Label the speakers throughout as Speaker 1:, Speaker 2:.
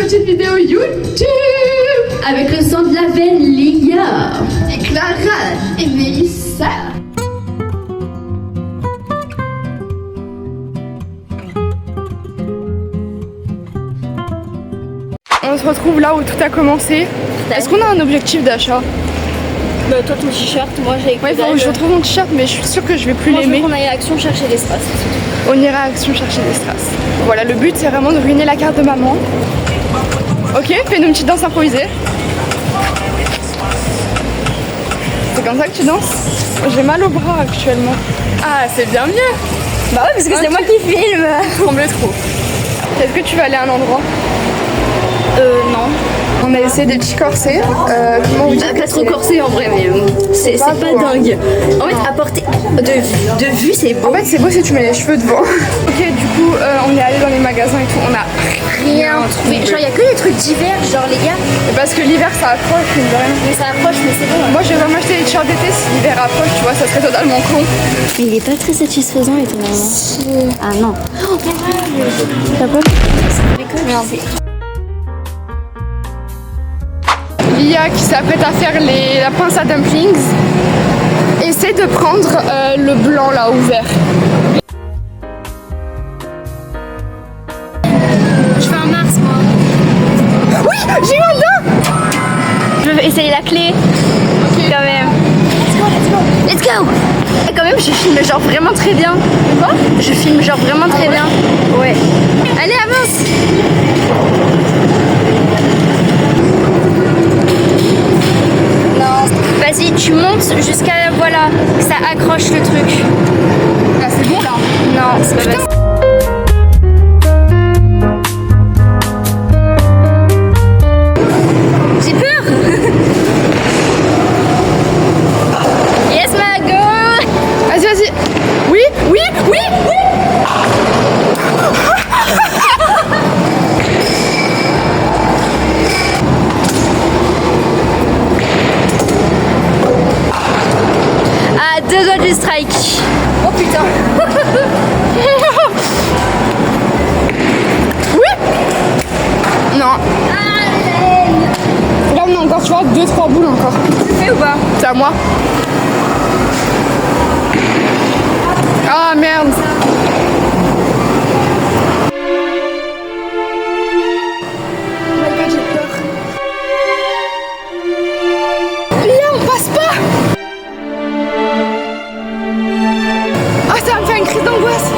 Speaker 1: petite vidéo YouTube avec le son de la veine Lia et Clara et Mélissa.
Speaker 2: On se retrouve là où tout a commencé. Est-ce qu'on a un objectif d'achat?
Speaker 3: Bah, toi ton t-shirt, moi j'ai.
Speaker 2: Ouais, il faut que je retrouve mon t-shirt, mais je suis sûre que je vais plus l'aimer.
Speaker 3: On aille à Action chercher des strass.
Speaker 2: On ira à Action chercher des strass. Voilà, le but c'est vraiment de ruiner la carte de maman. Ok, fais-nous une petite danse improvisée. C'est comme ça que tu danses? J'ai mal au bras actuellement. Ah, c'est bien mieux.
Speaker 3: Bah ouais, parce que c'est moi qui filme.
Speaker 2: Semble trop. Est-ce que tu vas aller à un endroit?
Speaker 3: Non.
Speaker 2: On a essayé des petits corsets. Comment vous dites?
Speaker 3: Pas trop corsé en vrai, mais c'est pas dingue. En fait, à portée de vue, c'est beau.
Speaker 2: En fait, c'est beau si tu mets les cheveux devant. Ok, du coup, on est allé dans les magasins et tout. On a rien trouvé.
Speaker 3: Genre, il y a que des trucs d'hiver, genre les gars.
Speaker 2: Parce que l'hiver ça approche, mine de rien.
Speaker 3: Mais ça approche, mais c'est bon.
Speaker 2: Moi, je vais vraiment acheter des t-shirts d'été si l'hiver approche, tu vois, ça serait totalement con.
Speaker 3: Mais il est pas très satisfaisant, étonnamment. Ah non. Oh, t'as pas
Speaker 2: Lia qui s'apprête à faire la pince à dumplings essaie de prendre le blanc là ouvert.
Speaker 3: Je fais un Mars, moi.
Speaker 2: Oui, j'ai eu un dent.
Speaker 3: Je vais essayer la clé. Okay. Quand même. Let's go. Et quand même, je filme genre vraiment très bien. Quoi? Je filme genre vraiment très bien. Ouais. Allez, avance. Non. Vas-y, tu montes jusqu'à voilà, ça accroche le truc.
Speaker 2: Là, c'est bon là.
Speaker 3: Non, c'est pas facile. J'ai peur. Yes, ma girl.
Speaker 2: Vas-y, vas-y. Oui, oui, oui, oui.
Speaker 3: À 2 doigts du strike.
Speaker 2: Oh putain. Oui. Non. Là, on a encore, tu vois, 2-3 boules encore.
Speaker 3: Tu fais ou pas?
Speaker 2: C'est à moi. Ah merde. Oh my god, j'ai peur. Lia, on passe pas. Ah, ça va me faire une crise d'angoisse.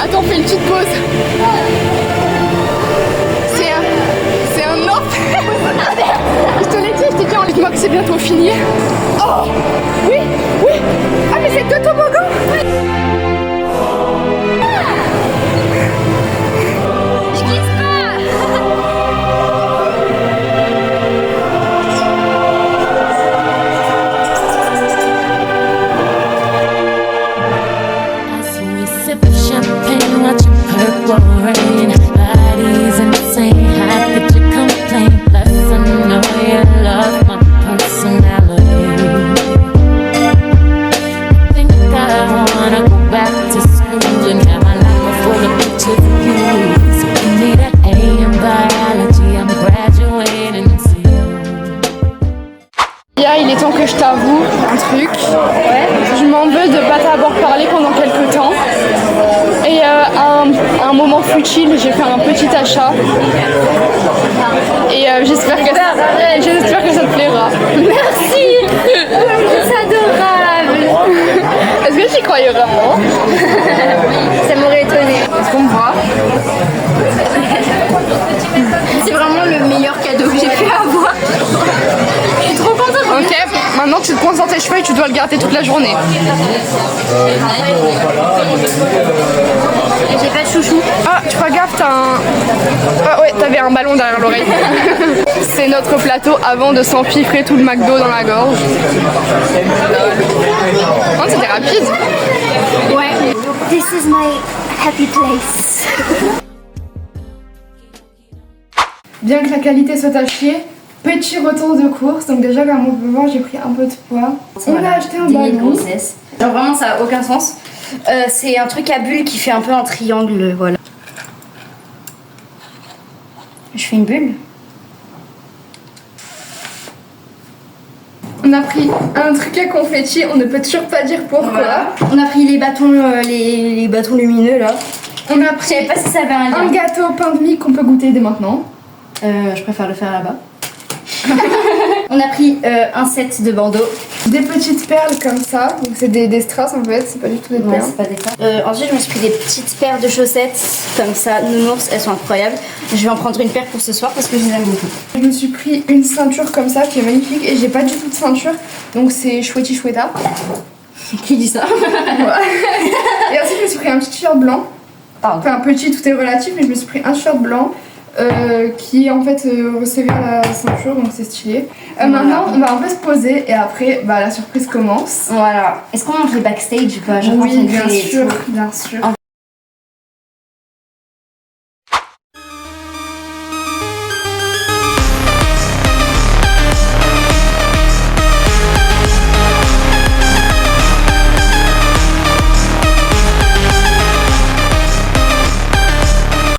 Speaker 2: Attends, on fait une petite pause. C'est un enfer. Je te l'ai dit, dis-moi que c'est bientôt fini. Oh, oui, oui. Ah, mais c'est deux toboggans.
Speaker 3: Je glisse pas.
Speaker 4: As we sip champagne, watching purple rain. Body's insane, how could you complain? Plus I know you love my personality. I think I wanna go back to school and have my life full of pictures of you. So give me that A in biology, I'm graduating soon.
Speaker 2: Lia, il est temps que je t'avoue un truc. Ouais. Je m'en veux de pas t'avoir parlé pendant quelques temps. Et à un moment futile, j'ai fait un petit achat. Et j'espère que ça te plaira.
Speaker 3: Merci. C'est adorable.
Speaker 2: Est-ce que tu croyais vraiment?
Speaker 3: Ça m'aurait étonné.
Speaker 2: Est-ce qu'on me voit?
Speaker 3: C'est vraiment le meilleur cadeau que j'ai pu avoir. Je suis trop contente.
Speaker 2: Ok, maintenant tu te coinces dans tes cheveux et tu dois le garder toute la journée.
Speaker 3: J'ai pas de chouchou.
Speaker 2: Ah, tu fais gaffe, t'as un... Ah ouais, t'avais un ballon derrière l'oreille. C'est notre plateau avant de s'empiffrer tout le McDo dans la gorge. Oh, c'était rapide.
Speaker 3: Ouais. This is my happy place.
Speaker 2: Bien que la qualité soit à chier, petit retour de course. Donc déjà, comme on peut voir, j'ai pris un peu de poids. On a acheté un ballon.
Speaker 3: Genre vraiment ça a aucun sens. C'est un truc à bulle qui fait un peu un triangle, voilà. Je fais une bulle.
Speaker 2: On a pris un truc à confetti, on ne peut toujours pas dire pourquoi.
Speaker 3: Voilà. On a pris les bâtons, les bâtons lumineux là.
Speaker 2: On a
Speaker 3: Je
Speaker 2: pris
Speaker 3: savais pas si ça avait un lien.
Speaker 2: un gâteau pain de mie qu'on peut goûter dès maintenant.
Speaker 3: Je préfère le faire là-bas. On a pris un set de bandeaux.
Speaker 2: Des petites perles comme ça, donc c'est des strass en fait, c'est pas du tout des
Speaker 3: Ouais,
Speaker 2: perles.
Speaker 3: c'est pas des perles. Ensuite, je me suis pris des petites paires de chaussettes comme ça, nounours, elles sont incroyables. Je vais en prendre une paire pour ce soir parce que je les aime beaucoup.
Speaker 2: Je me suis pris une ceinture comme ça qui est magnifique et j'ai pas du tout de ceinture, donc c'est chouetti chouetta.
Speaker 3: Qui dit ça?
Speaker 2: Et ensuite, je me suis pris un petit t-shirt blanc. Enfin, petit, tout est relatif, mais je me suis pris un t-shirt blanc. Qui est en fait resserré à la ceinture, donc c'est stylé. Maintenant on va un peu se poser et après la surprise commence.
Speaker 3: Voilà. Est-ce qu'on mange les backstage ou pas?
Speaker 2: Oui, bien sûr, bien sûr.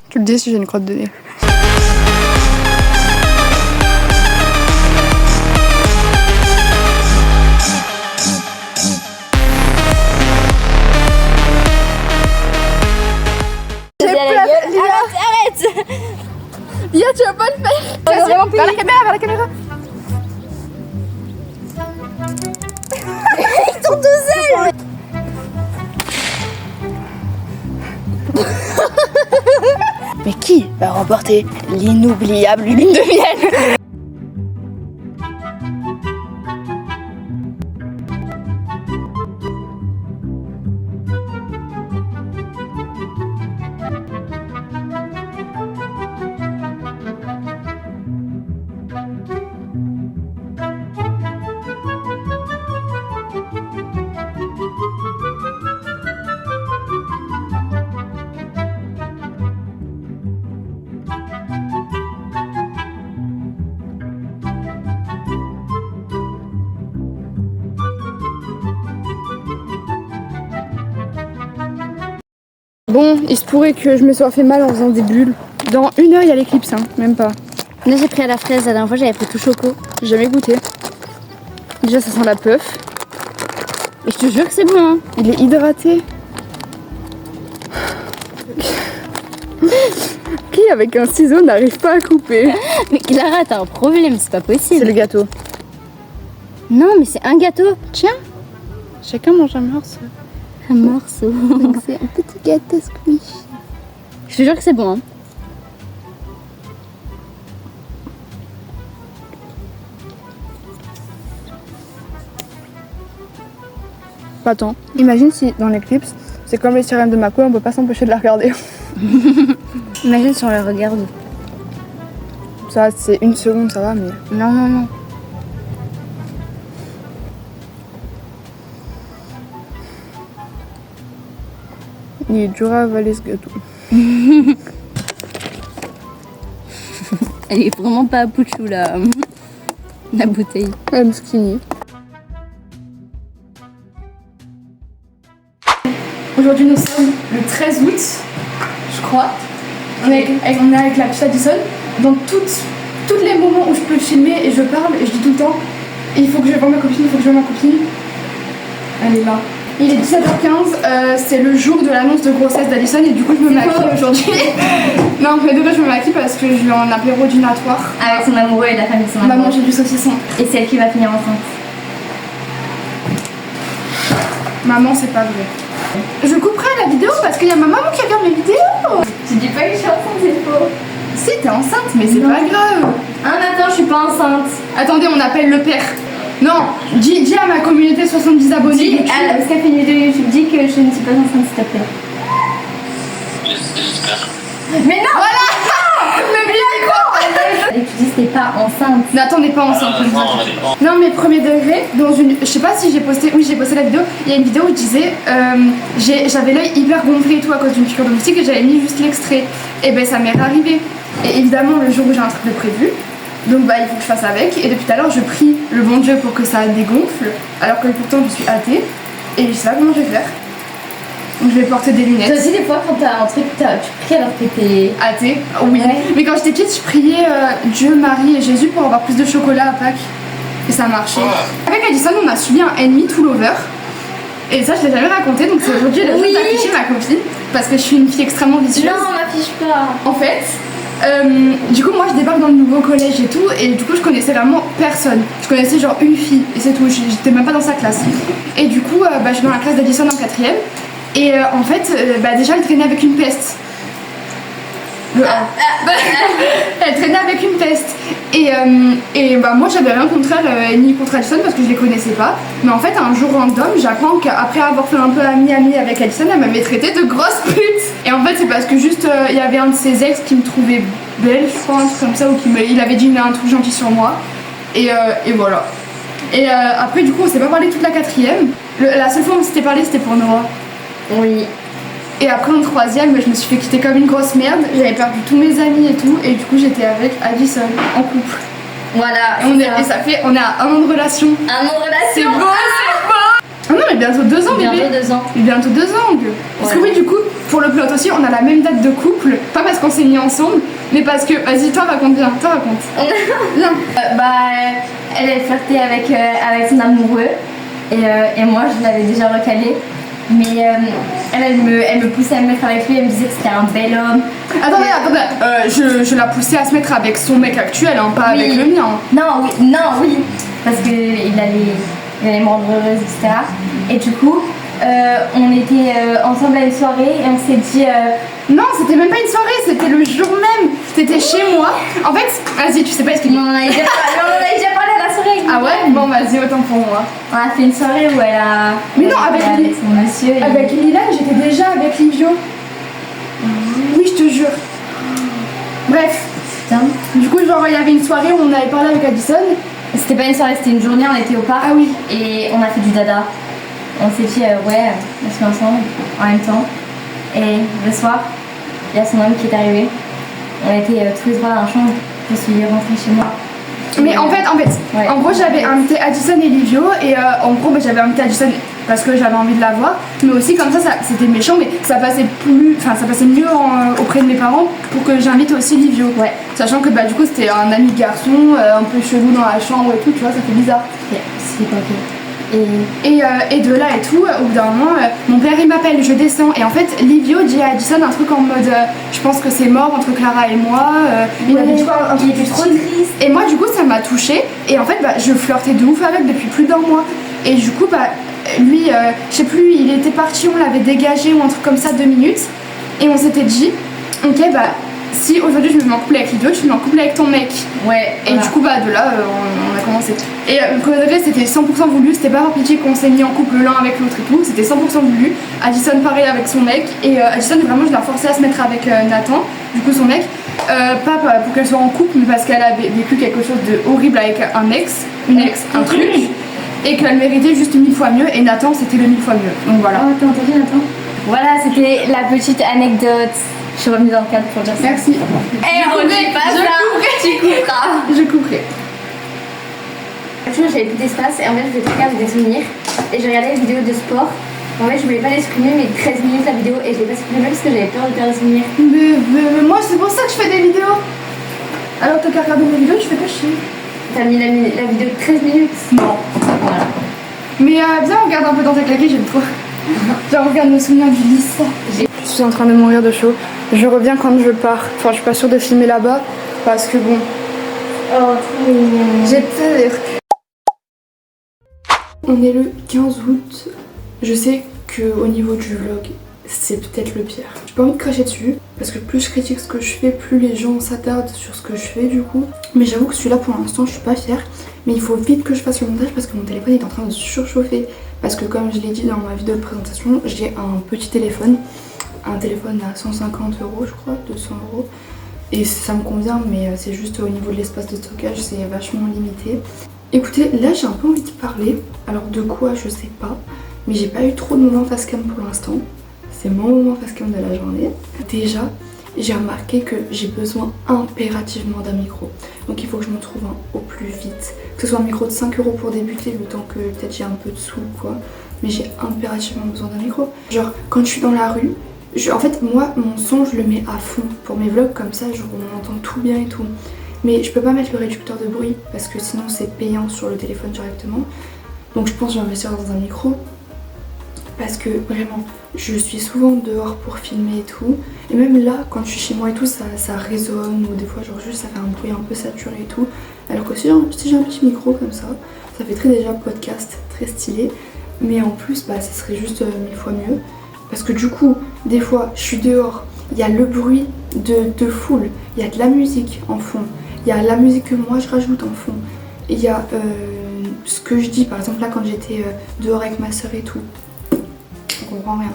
Speaker 2: Tu le dis si j'ai une crotte de nez.
Speaker 3: Arrête!
Speaker 2: Lia, tu vas pas le faire!
Speaker 3: Vas-y,
Speaker 2: vers la caméra, vers la caméra!
Speaker 3: Ils tournent tout seuls!
Speaker 2: Mais qui va remporter l'inoubliable lune de miel? Bon, il se pourrait que je me sois fait mal en faisant des bulles. Dans 1 heure, il y a l'éclipse, hein, même pas.
Speaker 3: Là, j'ai pris à la fraise, la dernière fois, j'avais pris tout choco.
Speaker 2: J'ai jamais goûté. Déjà, ça sent la puff.
Speaker 3: Et je te jure que c'est bon, hein.
Speaker 2: Il est hydraté. Qui, avec un ciseau, n'arrive pas à couper?
Speaker 3: Mais Clara, t'as un problème, c'est pas
Speaker 2: C'est
Speaker 3: possible.
Speaker 2: le gâteau.
Speaker 3: Non, mais c'est un gâteau.
Speaker 2: Tiens, chacun mange un morceau.
Speaker 3: Un morceau.
Speaker 2: Donc c'est un petit gâteau squish.
Speaker 3: Je te jure que c'est bon, hein.
Speaker 2: Attends, imagine si dans l'éclipse, c'est comme les sirènes de Mako, on peut pas s'empêcher de la regarder.
Speaker 3: Imagine si on la regarde.
Speaker 2: Ça, c'est 1 seconde, ça va, mais...
Speaker 3: Non, non, non.
Speaker 2: Il est dur à avaler ce gâteau.
Speaker 3: Elle est vraiment pas à pouchou, la bouteille.
Speaker 2: I'm skinny. Aujourd'hui, nous sommes le 13 août, je crois. On est avec la petite Addison. Dans tous les moments où je peux filmer et je parle, et je dis tout le temps, il faut que je voie ma copine, il faut que je voie ma copine. Elle est là. Il est 17h15, c'est le jour de l'annonce de grossesse d'Addison et du coup je me maquille aujourd'hui. Non, mais de base je me maquille parce que je vais en apéro dînatoire.
Speaker 3: Avec son amoureux et la famille de son
Speaker 2: On va
Speaker 3: amoureux.
Speaker 2: manger du saucisson.
Speaker 3: Et c'est elle qui va finir enceinte.
Speaker 2: Maman, c'est pas vrai. Je couperai la vidéo parce qu'il y a ma maman qui regarde mes vidéos.
Speaker 3: Tu dis pas que je suis enceinte, c'est faux.
Speaker 2: Si, t'es enceinte, mais c'est pas grave.
Speaker 3: Ah, mais attends, je suis pas enceinte.
Speaker 2: Attendez, on appelle le père. Non, dis à ma communauté 70 abonnés.
Speaker 3: Dis,
Speaker 2: YouTube.
Speaker 3: parce qu'elle fait une vidéo YouTube, dis que je ne suis pas enceinte, s'il te plaît. Mais non,
Speaker 2: Voilà. Mais bien quoi.
Speaker 3: Et tu dis que t'es pas enceinte.
Speaker 2: Nathan n'est pas enceinte. Non, mais premier degré, dans une... Je sais pas si j'ai posté... Oui, j'ai posté la vidéo. Il y a une vidéo où je disais... j'avais l'œil hyper gonflé et tout à cause d'une piqûre de moustique et j'avais mis juste l'extrait. Et ben ça m'est arrivé. Et évidemment, le jour où j'ai un truc de prévu, donc bah il faut que je fasse avec. Et depuis tout à l'heure, je prie le bon Dieu pour que ça dégonfle. Alors que pourtant, je suis athée. Et je sais pas comment je vais faire. Donc je vais porter des lunettes.
Speaker 3: Toi aussi, des fois, quand t'as un truc, tu pries alors que t'es
Speaker 2: athée. Oui.
Speaker 3: Ouais.
Speaker 2: Mais quand j'étais petite, je priais Dieu, Marie et Jésus pour avoir plus de chocolat à Pâques. Et ça a marché. Avec Addison, on a subi un ennemi tout l'over. Et ça, je l'ai jamais raconté, donc c'est aujourd'hui le jour d'afficher ma copine. Parce que je suis une fille extrêmement vicieuse.
Speaker 3: Non, on m'affiche pas.
Speaker 2: En fait, du coup, moi je débarque dans le nouveau collège et tout, et du coup, je connaissais vraiment personne. Je connaissais genre une fille, et c'est tout. J'étais même pas dans sa classe. Et du coup, je suis dans la classe d'Addison en 4ème. Et en fait, déjà, elle traînait avec une peste. Elle traînait avec une peste. Et moi, j'avais rien contre elle, ni contre Addison, parce que je les connaissais pas. Mais en fait, un jour random, j'apprends qu'après avoir fait un peu ami avec Addison, elle m'avait traité de grosse pute. Et en fait, c'est parce que juste, il y avait un de ses ex qui me trouvait belle, je crois, un truc comme ça, ou il avait dit un truc gentil sur moi. Et voilà. Et après, du coup, on s'est pas parlé toute la 4ème. La seule fois où on s'était parlé, c'était pour Noah.
Speaker 3: Oui.
Speaker 2: Et après en 3ème, je me suis fait quitter comme une grosse merde. J'avais perdu tous mes amis et tout. Et du coup, j'étais avec Addison en couple.
Speaker 3: Voilà.
Speaker 2: Et ça fait, on est à 1 an de relation.
Speaker 3: 1 an de relation.
Speaker 2: C'est beau, c'est beau. Ah non, mais bientôt 2 ans, bébé.
Speaker 3: Bientôt 2 ans.
Speaker 2: Mais bientôt 2 ans. Parce que oui, du coup, pour le plot aussi, on a la même date de couple. Pas parce qu'on s'est mis ensemble, mais parce que. Vas-y, toi, raconte bien. Toi, raconte. Non.
Speaker 3: Elle flirtait avec son amoureux. Et moi, je l'avais déjà recalé. Mais elle me poussait à me mettre avec lui, elle me disait que c'était un bel homme.
Speaker 2: Attendez, je la poussais à se mettre avec son mec actuel, hein, pas avec le mien.
Speaker 3: Non, oui, parce qu'il allait me rendre heureuse, etc. Et du coup, on était ensemble à une soirée et on s'est dit...
Speaker 2: Non, c'était même pas une soirée, c'était le jour même. C'était chez moi. En fait, vas-y, tu sais pas expliquer.
Speaker 3: On en avait déjà parlé à la soirée.
Speaker 2: Ah ouais? Bon, vas-y, autant pour moi.
Speaker 3: On a fait une soirée où elle a...
Speaker 2: Mais non, avec
Speaker 3: son monsieur.
Speaker 2: Avec Lilan, j'étais déjà avec Livio. Oui, je te jure. Bref.
Speaker 3: Putain.
Speaker 2: Du coup, genre, il y avait une soirée où on avait parlé avec Addison.
Speaker 3: C'était pas une soirée, c'était une journée, on était au parc.
Speaker 2: Ah oui.
Speaker 3: Et on a fait du dada. On s'est dit, ouais, on se met ensemble en même temps. Et le soir, il y a son homme qui est arrivé. On était tous les trois dans la chambre. Je suis rentrée chez moi.
Speaker 2: Mais en fait,
Speaker 3: ouais.
Speaker 2: En gros, j'avais invité Addison et Livio. Et en gros, j'avais invité Addison parce que j'avais envie de la voir. Mais aussi, comme ça c'était méchant, mais ça passait mieux auprès de mes parents pour que j'invite aussi Livio.
Speaker 3: Ouais.
Speaker 2: Sachant que du coup, c'était un ami garçon, un peu chelou dans la chambre et tout, tu vois, ça fait bizarre.
Speaker 3: Ouais, c'est pas ok.
Speaker 2: Et de là et tout, au bout d'un moment, mon père il m'appelle, je descends et en fait Livio dit à Addison un truc en mode je pense que c'est mort entre Clara et moi. Il avait dit quoi, un truc
Speaker 3: était trop triste.
Speaker 2: Et moi du coup ça m'a touchée et en fait je flirtais de ouf avec depuis plus d'1 mois. Et du coup lui, je sais plus, il était parti, on l'avait dégagé ou un truc comme ça 2 minutes et on s'était dit ok si aujourd'hui je me mets en couple avec Livio, tu te mets en couple avec ton mec.
Speaker 3: Ouais.
Speaker 2: Et du coup de là on a commencé. Et le premier degré c'était 100% voulu, c'était pas par pitié qu'on s'est mis en couple l'un avec l'autre et tout, c'était 100% voulu. Addison pareil avec son mec et Addison vraiment je l'ai forcé à se mettre avec Nathan, du coup son mec. Pas pour qu'elle soit en couple mais parce qu'elle avait vécu quelque chose de horrible avec un ex, un truc. Et qu'elle méritait juste 1000 fois mieux et Nathan c'était le 1000 fois mieux. Donc voilà.
Speaker 3: Oh t'as entendu Nathan? Voilà, c'était la petite anecdote. Je suis revenue dans le cadre pour dire ça.
Speaker 2: Merci.
Speaker 3: On dit pas ça. Tu couperas.
Speaker 2: Je couperai.
Speaker 3: Toujours j'avais plus d'espace et en fait je faisais trucs avec des souvenirs et je regardais les vidéos de sport. En fait je voulais pas les supprimer mais 13 minutes la vidéo et je l'ai pas supprimée parce que j'avais peur de perdre des souvenirs.
Speaker 2: Mais moi c'est pour ça que je fais des vidéos. Alors t'as qu'à regarder mes vidéos, je fais pas chier.
Speaker 3: T'as mis la vidéo de 13 minutes?
Speaker 2: Non.
Speaker 3: Voilà.
Speaker 2: Mais viens on regarde un peu dans tes claquets, j'aime trop. Genre regarde mes souvenirs du lycée. Je suis en train de mourir de chaud. Je reviens quand je pars. Enfin je suis pas sûre de filmer là-bas parce que bon.
Speaker 3: Oh trop mignon.
Speaker 2: J'ai peur. On est le 15 août. Je sais qu'au niveau du vlog, c'est peut-être le pire. J'ai pas envie de cracher dessus parce que plus je critique ce que je fais, plus les gens s'attardent sur ce que je fais du coup. Mais j'avoue que celui-là pour l'instant je suis pas fière. Mais il faut vite que je fasse le montage parce que mon téléphone est en train de surchauffer. Parce que comme je l'ai dit dans ma vidéo de présentation, j'ai un petit téléphone. Un téléphone à 150 €, je crois, 200 €. Et ça me convient, mais c'est juste au niveau de l'espace de stockage, c'est vachement limité. Écoutez, là j'ai un peu envie de parler. Alors de quoi, je sais pas. Mais j'ai pas eu trop de moments face cam pour l'instant. C'est mon moment face cam de la journée. Déjà, j'ai remarqué que j'ai besoin impérativement d'un micro. Donc il faut que je me trouve un au plus vite. Que ce soit un micro de 5 € pour débuter, le temps que peut-être j'ai un peu de sous quoi. mais j'ai impérativement besoin d'un micro. Genre quand je suis dans la rue, en fait moi mon son je le mets à fond pour mes vlogs comme ça, genre on entend tout bien et tout. Mais je peux pas mettre le réducteur de bruit parce que sinon c'est payant sur le téléphone directement. Donc je pense que je vais investir dans un micro. Parce que vraiment, je suis souvent dehors pour filmer et tout. Et même là, quand je suis chez moi et tout, ça résonne. Ou des fois, genre juste ça fait un bruit un peu saturé et tout. Alors que si j'ai un petit micro comme ça fait très déjà podcast, très stylé. Mais en plus, bah ça serait juste 1000 fois mieux. Parce que du coup, des fois, je suis dehors. Il y a le bruit de foule. Il y a de la musique en fond. Il y a la musique que moi je rajoute en fond. Il y a ce que je dis, par exemple là quand j'étais dehors avec ma soeur et tout. On comprend rien.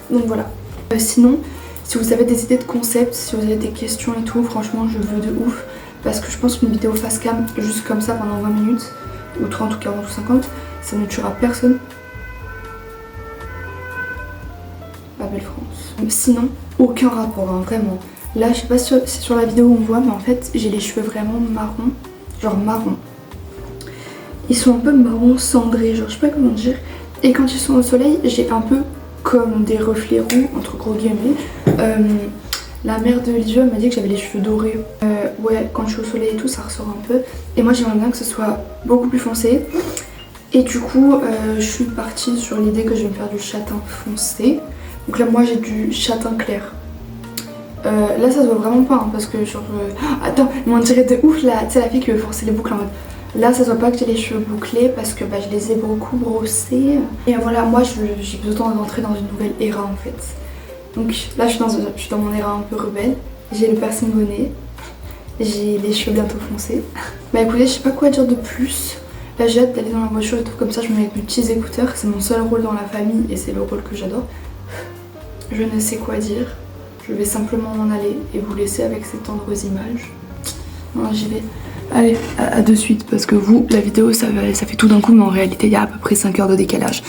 Speaker 2: Donc voilà. Sinon, si vous avez des idées de concept, si vous avez des questions et tout, franchement je veux de ouf. Parce que je pense qu'une vidéo face cam, juste comme ça pendant 20 minutes, ou 30 ou 40 ou 50, ça ne tuera personne. La belle France. Sinon, aucun rapport, hein, vraiment. Là, je sais pas si c'est sur la vidéo où on voit, mais en fait, j'ai les cheveux vraiment marron. Genre marron. Ils sont un peu marron cendré, genre je sais pas comment dire. Et quand ils sont au soleil, j'ai un peu comme des reflets roux, entre gros guillemets. La mère de Livia m'a dit que j'avais les cheveux dorés. Ouais, quand je suis au soleil et tout, ça ressort un peu. Et moi, j'aimerais bien que ce soit beaucoup plus foncé. Et du coup, je suis partie sur l'idée que je vais me faire du châtain foncé. Donc là, moi, j'ai du châtain clair. Là, ça se voit vraiment pas, hein, parce que genre... Attends, mais on dirait de ouf, là, tu sais, la fille qui veut forcer les boucles en mode... Là, ça se voit pas que j'ai les cheveux bouclés parce que bah, je les ai beaucoup brossés. Et voilà, moi j'ai besoin d'entrer dans une nouvelle era en fait. Donc là, je suis dans mon era un peu rebelle. J'ai le piercing bonnet. J'ai les cheveux bientôt foncés. Bah écoutez, je sais pas quoi dire de plus. Là, j'ai hâte d'aller dans la voiture et tout comme ça. Je me mets avec mes petits écouteurs. C'est mon seul rôle dans la famille et c'est le rôle que j'adore. Je ne sais quoi dire. Je vais simplement m'en aller et vous laisser avec ces tendres images. Non, j'y vais. Allez, à de suite, parce que vous, la vidéo, ça fait tout d'un coup, mais en réalité, il y a à peu près 5 heures de décalage.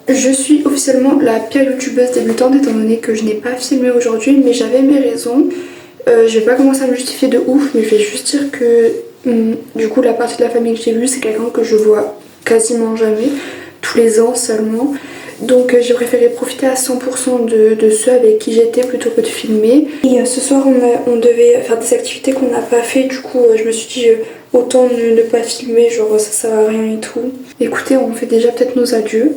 Speaker 2: Je suis officiellement la pire youtubeuse débutante, étant donné que je n'ai pas filmé aujourd'hui, mais j'avais mes raisons. Je vais pas commencer à me justifier de ouf, mais je vais juste dire que, du coup, la partie de la famille que j'ai vue, c'est quelqu'un que je vois quasiment jamais, tous les ans seulement. Donc j'ai préféré profiter à 100% de ceux avec qui j'étais plutôt que de filmer. Et ce soir on devait faire des activités qu'on n'a pas fait, du coup je me suis dit autant ne pas filmer, genre ça sert à rien et tout. Écoutez, on fait déjà peut-être nos adieux,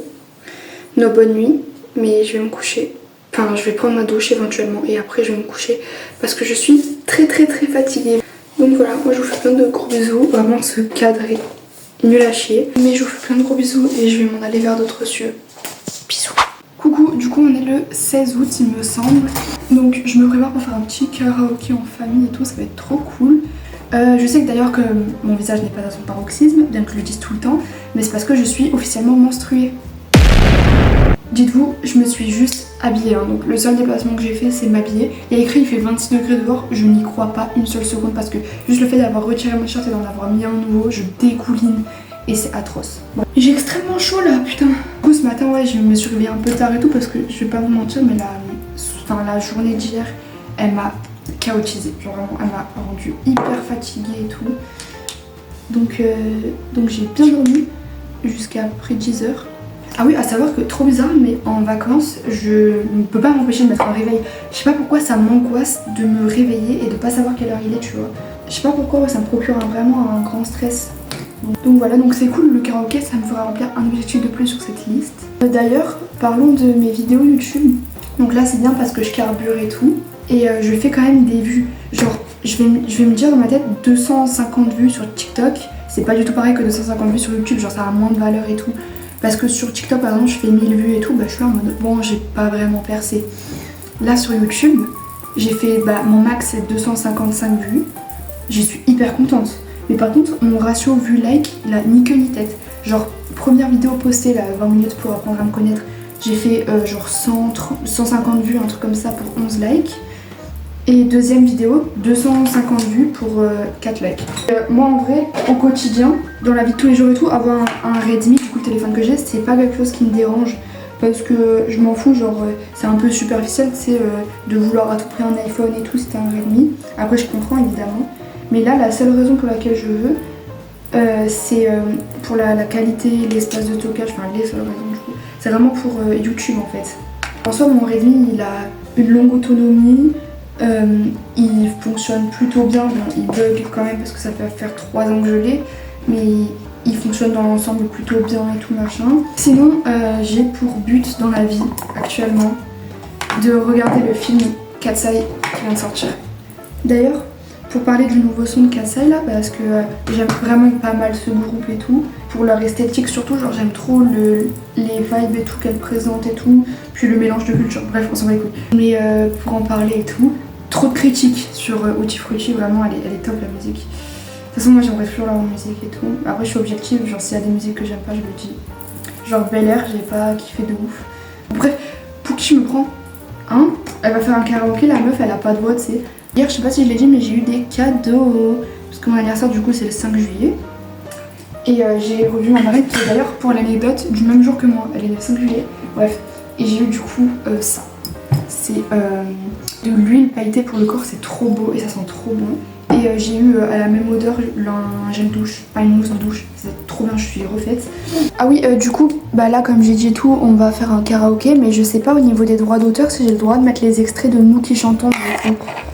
Speaker 2: nos bonnes nuits, mais je vais me coucher. Enfin je vais prendre ma douche éventuellement et après je vais me coucher parce que je suis très fatiguée. Donc voilà, moi je vous fais plein de gros bisous, vraiment ce cadre est nul à chier. Mais je vous fais plein de gros bisous et je vais m'en aller vers d'autres cieux. Bisous. Coucou, du coup on est le 16 août il me semble. Donc je me prépare pour faire un petit karaoké en famille et tout, ça va être trop cool. Je sais que d'ailleurs que mon visage n'est pas à son paroxysme, bien que je le dise tout le temps, mais c'est parce que je suis officiellement menstruée. Dites-vous, je me suis juste habillée, hein. Donc le seul déplacement que j'ai fait c'est m'habiller. Il y a écrit il fait 26 degrés dehors, je n'y crois pas une seule seconde parce que juste le fait d'avoir retiré mon shirt et d'en avoir mis un nouveau, je dégouline. Et c'est atroce. Bon. J'ai extrêmement chaud là, putain. Du coup ce matin ouais je me suis réveillée un peu tard et tout parce que je vais pas vous mentir mais la journée d'hier elle m'a chaotisée. Genre vraiment elle m'a rendue hyper fatiguée et tout. Donc j'ai bien dormi jusqu'à après 10h. Ah oui, à savoir que trop bizarre mais en vacances je ne peux pas m'empêcher de mettre un réveil. Je sais pas pourquoi ça m'angoisse de me réveiller et de pas savoir quelle heure il est, tu vois. Je sais pas pourquoi ça me procure vraiment un grand stress. Donc voilà, donc c'est cool, le karaoké ça me fera remplir un objectif de plus sur cette liste. D'ailleurs, parlons de mes vidéos YouTube. Donc là c'est bien parce que je carbure et tout. Et je fais quand même des vues. Genre, je vais me dire dans ma tête 250 vues sur TikTok. C'est pas du tout pareil que 250 vues sur YouTube, genre ça a moins de valeur et tout. Parce que sur TikTok par exemple je fais 1000 vues et tout, bah je suis là en mode bon j'ai pas vraiment percé. Là sur YouTube, j'ai fait mon max c'est 255 vues. J'y suis hyper contente. Mais par contre, mon ratio vue-like, il a ni queue ni tête. Genre, première vidéo postée, là, 20 minutes pour apprendre à me connaître, j'ai fait genre 150 vues, un truc comme ça pour 11 likes. Et deuxième vidéo, 250 vues pour 4 likes. Moi, en vrai, au quotidien, dans la vie de tous les jours et tout, avoir un Redmi, du coup, le téléphone que j'ai, c'est pas quelque chose qui me dérange. Parce que je m'en fous, genre, c'est un peu superficiel, tu sais, de vouloir à tout prix un iPhone et tout, c'était un Redmi. Après, je comprends, évidemment. Mais là, la seule raison pour laquelle je veux, c'est pour la qualité, l'espace de stockage, enfin les raisons du coup. C'est vraiment pour YouTube en fait. En soi, mon Redmi il a une longue autonomie, il fonctionne plutôt bien, bon, il bug quand même parce que ça peut faire 3 ans que je l'ai, mais il fonctionne dans l'ensemble plutôt bien et tout machin. Sinon, j'ai pour but dans la vie actuellement de regarder le film Katsai qui vient de sortir. D'ailleurs, pour parler du nouveau son de Katsai là, parce que j'aime vraiment pas mal ce groupe et tout, pour leur esthétique surtout, genre j'aime trop les vibes et tout qu'elle présente et tout, puis le mélange de culture, bref on s'en va les couilles. Mais pour en parler et tout, trop de critiques sur Utti Frutti, vraiment elle est top la musique. De toute façon moi j'aimerais toujours leur musique et tout, après je suis objective, genre s'il y a des musiques que j'aime pas je le dis. Genre Bel Air j'ai pas kiffé de ouf. Bref, pour qui je me prends hein, elle va faire un karaoké, la meuf elle a pas de voix tu sais. Hier, je sais pas si je l'ai dit, mais j'ai eu des cadeaux. Parce que mon anniversaire, du coup, c'est le 5 juillet. Et j'ai revu ma marraine qui est d'ailleurs, pour l'anecdote, du même jour que moi. Elle est le 5 juillet. Bref. Et j'ai eu du coup ça. C'est de l'huile pailletée pour le corps, c'est trop beau et ça sent trop bon. Et j'ai eu à la même odeur un gel douche, pas une mousse de douche. C'est trop bien, je suis refaite. Ah oui, du coup, bah là, comme j'ai dit et tout, on va faire un karaoké. Mais je sais pas au niveau des droits d'auteur si j'ai le droit de mettre les extraits de nous qui chantons.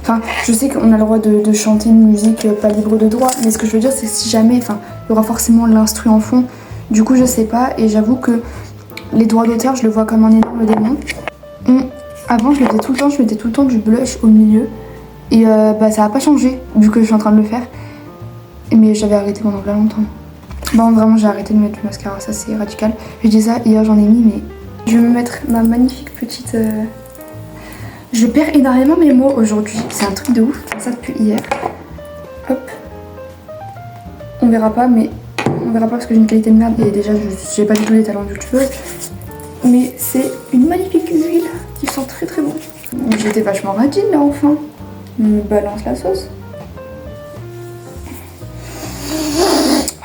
Speaker 2: Enfin, je sais qu'on a le droit de chanter une musique pas libre de droit, mais ce que je veux dire, c'est si jamais, enfin, il y aura forcément l'instru en fond. Du coup, je sais pas, et j'avoue que les droits d'auteur, je le vois comme un énorme démon. Avant, je mettais tout le temps du blush au milieu, et bah ça a pas changé vu que je suis en train de le faire. Mais j'avais arrêté pendant plein longtemps. Bon, vraiment, j'ai arrêté de mettre du mascara, ça c'est radical. Je dis ça, hier j'en ai mis, mais je vais me mettre ma magnifique petite. Je perds énormément mes mots aujourd'hui, c'est un truc de ouf, je fais ça depuis hier. Hop. On verra pas, mais on verra pas parce que j'ai une qualité de merde et déjà j'ai pas du tout les talents de youtubeur. Mais c'est une magnifique huile qui sent très très bon. J'étais vachement radine là enfin. On me balance la sauce.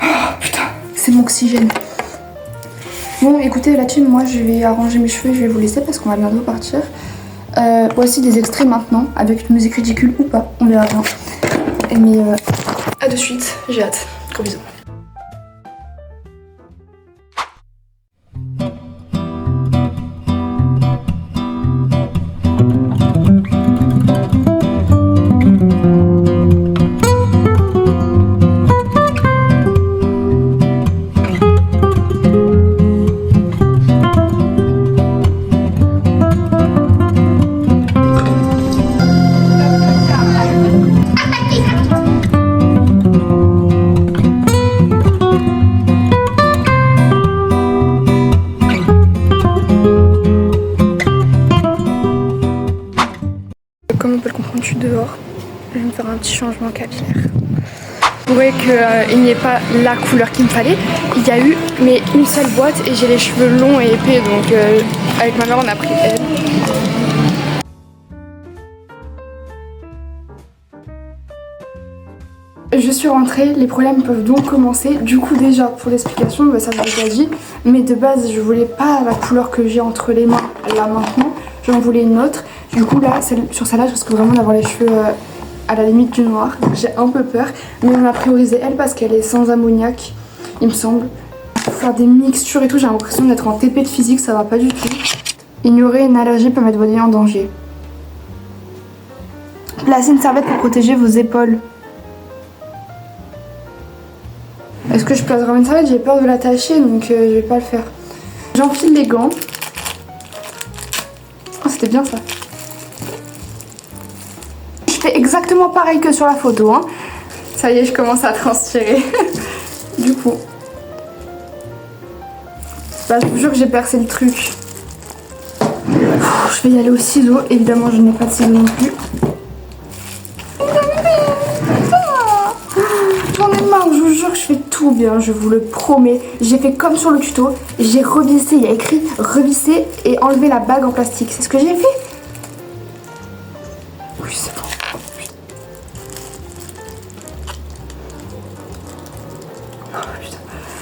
Speaker 2: Oh putain, c'est mon oxygène. Bon écoutez la team, moi je vais arranger mes cheveux, je vais vous laisser parce qu'on va bientôt partir. Voici des extraits maintenant, avec une musique ridicule ou pas, on verra bien. Mais à de suite, j'ai hâte. Gros bisous. Comme on peut le comprendre, je suis dehors. Je vais me faire un petit changement capillaire. Vous voyez qu'il n'y ait pas la couleur qu'il me fallait. Il y a eu mais une seule boîte et j'ai les cheveux longs et épais. Donc avec ma mère on a pris elle. Je suis rentrée, les problèmes peuvent donc commencer. Du coup déjà pour l'explication, bah, ça je vous l'ai dit. Mais de base je voulais pas la couleur que j'ai entre les mains là maintenant. J'en voulais une autre. Du coup là, sur celle-là, je risque vraiment d'avoir les cheveux à la limite du noir. Donc j'ai un peu peur. Mais on a priorisé elle parce qu'elle est sans ammoniac, il me semble. Pour faire des mixtures et tout, j'ai l'impression d'être en TP de physique, ça va pas du tout. Ignorer une allergie peut mettre votre vie en danger. Placez une serviette pour protéger vos épaules. Est-ce que je place vraiment une serviette? J'ai peur de l'attacher donc je vais pas le faire. J'enfile les gants. Oh, c'était bien ça. Je fais exactement pareil que sur la photo. Hein. Ça y est, je commence à transpirer. Du coup. Bah, je vous jure que j'ai percé le truc. Je vais y aller au ciseau. Évidemment, je n'ai pas de ciseaux non plus. J'en ai marre, je vous jure que je fais tout bien, je vous le promets. J'ai fait comme sur le tuto, j'ai revissé, il y a écrit revisser et enlever la bague en plastique. C'est ce que j'ai fait. Oui, c'est bon. Oh, putain.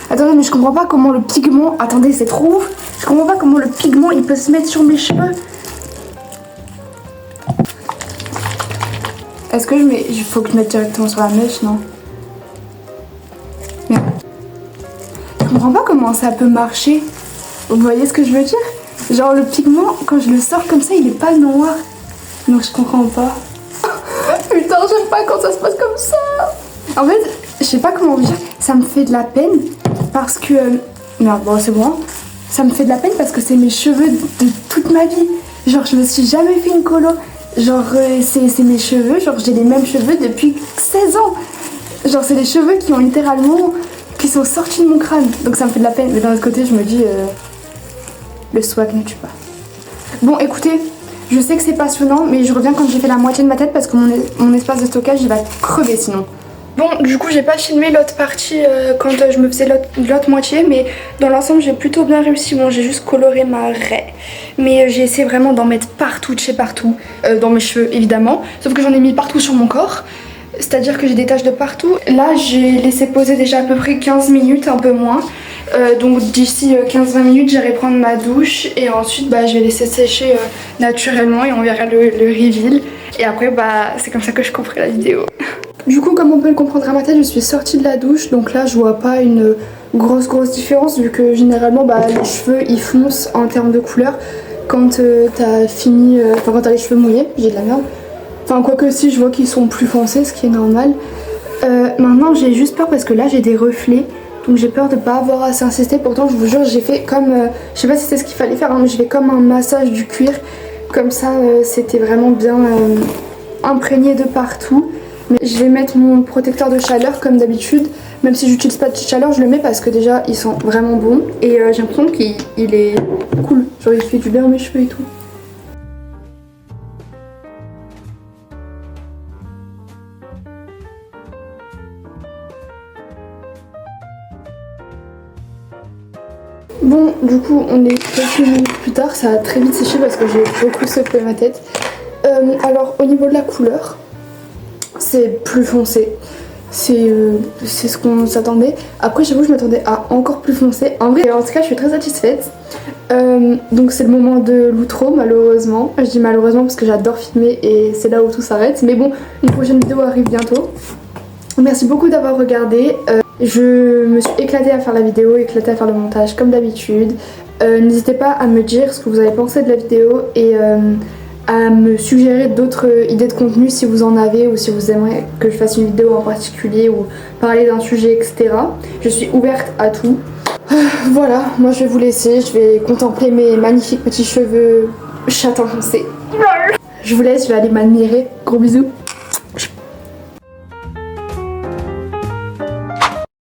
Speaker 2: Attendez, mais je comprends pas comment le pigment... Attendez, c'est trop ouf. Je comprends pas comment le pigment, il peut se mettre sur mes cheveux. Est-ce que je mets... Il faut que je mette directement sur la mèche, non? Merde. comment ça peut marcher. Vous voyez ce que je veux dire? Genre le pigment, quand je le sors comme ça, il est pas noir. Donc je comprends pas. Putain, j'aime pas quand ça se passe comme ça. En fait, je sais pas comment vous dire, ça me fait de la peine parce que... non, bon c'est bon. Ça me fait de la peine parce que c'est mes cheveux de toute ma vie. Genre je me suis jamais fait une colo. Genre c'est mes cheveux, genre j'ai les mêmes cheveux depuis 16 ans. Genre c'est des cheveux qui ont littéralement... qui sont sortis de mon crâne. Donc ça me fait de la peine. Mais d'un autre côté je me dis... le swag ne tue pas. Bon écoutez, je sais que c'est passionnant, mais je reviens quand j'ai fait la moitié de ma tête parce que mon espace de stockage il va crever sinon. Bon, du coup j'ai pas filmé l'autre partie quand je me faisais l'autre moitié, mais dans l'ensemble j'ai plutôt bien réussi. Bon, j'ai juste coloré ma raie, mais j'ai essayé vraiment d'en mettre partout, de chez partout, dans mes cheveux évidemment, sauf que j'en ai mis partout sur mon corps. C'est-à-dire que j'ai des taches de partout. Là j'ai laissé poser déjà à peu près 15 minutes, un peu moins. Donc d'ici 15-20 minutes j'irai prendre ma douche et ensuite je vais laisser sécher naturellement et on verra le reveal. Et après c'est comme ça que je couperai la vidéo. Du coup comme on peut le comprendre à ma tête, je suis sortie de la douche, donc là je vois pas une grosse différence vu que généralement les cheveux ils foncent en termes de couleur quand t'as fini, quand t'as les cheveux mouillés. J'ai de la merde. Enfin quoique si, je vois qu'ils sont plus foncés, ce qui est normal. Maintenant j'ai juste peur parce que là j'ai des reflets. Donc j'ai peur de pas avoir assez insisté. Pourtant je vous jure j'ai fait comme... je sais pas si c'est ce qu'il fallait faire, hein, mais j'ai fait comme un massage du cuir. Comme ça c'était vraiment bien imprégné de partout. Mais je vais mettre mon protecteur de chaleur comme d'habitude. Même si j'utilise pas de chaleur, je le mets parce que déjà ils sont vraiment bons. Et j'ai l'impression qu'il est cool. Genre il fait du bien à mes cheveux et tout. Bon, du coup, on est quelques minutes plus tard, ça a très vite séché parce que j'ai beaucoup secoué ma tête. Alors, au niveau de la couleur, c'est plus foncé. C'est ce qu'on s'attendait. Après, j'avoue, je m'attendais à encore plus foncé. En vrai, en tout cas, je suis très satisfaite. Donc, c'est le moment de l'outro, malheureusement. Je dis malheureusement parce que j'adore filmer et c'est là où tout s'arrête. Mais bon, une prochaine vidéo arrive bientôt. Merci beaucoup d'avoir regardé. Je me suis éclatée à faire la vidéo, éclatée à faire le montage comme d'habitude. N'hésitez pas à me dire ce que vous avez pensé de la vidéo et à me suggérer d'autres idées de contenu si vous en avez ou si vous aimeriez que je fasse une vidéo en particulier ou parler d'un sujet, etc. Je suis ouverte à tout. Voilà, moi je vais vous laisser, je vais contempler mes magnifiques petits cheveux châtain foncé. Je vous laisse, je vais aller m'admirer. Gros bisous.